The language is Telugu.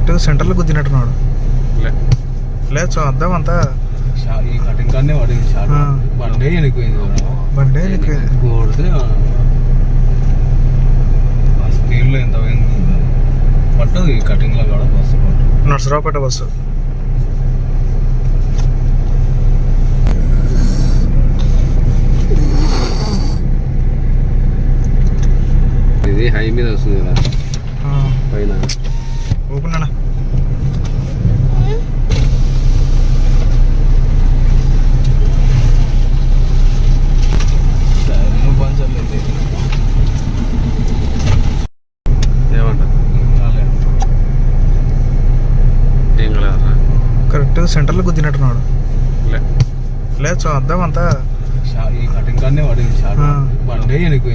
కరెక్ట్ సెంటర్లో గుద్దినట్టున్నాడు. లేదు చూద్దాం అంతా ఈ కటింగ్ కాడనే పడింది. బండే వెళ్ళిపోయింది. బండే వెళ్ళిపోయింది. కొడితే ఆ స్పీడ్లో ఎంత పోయింది పట్టదు. ఈ కటింగ్లో కూడా బస్సు పట్టదు. నర్సరావుపేట బస్సు. ఇది హై మీద వస్తుంది కదా పైన ఊపున్నా. కరెక్ట్ సెంటర్లో గుద్దినట్టున్నాడు. లేదు చూద్దాం అంతా ఈ కటింగ్ కాడనే పడింది. బండే వెళ్ళిపోయింది.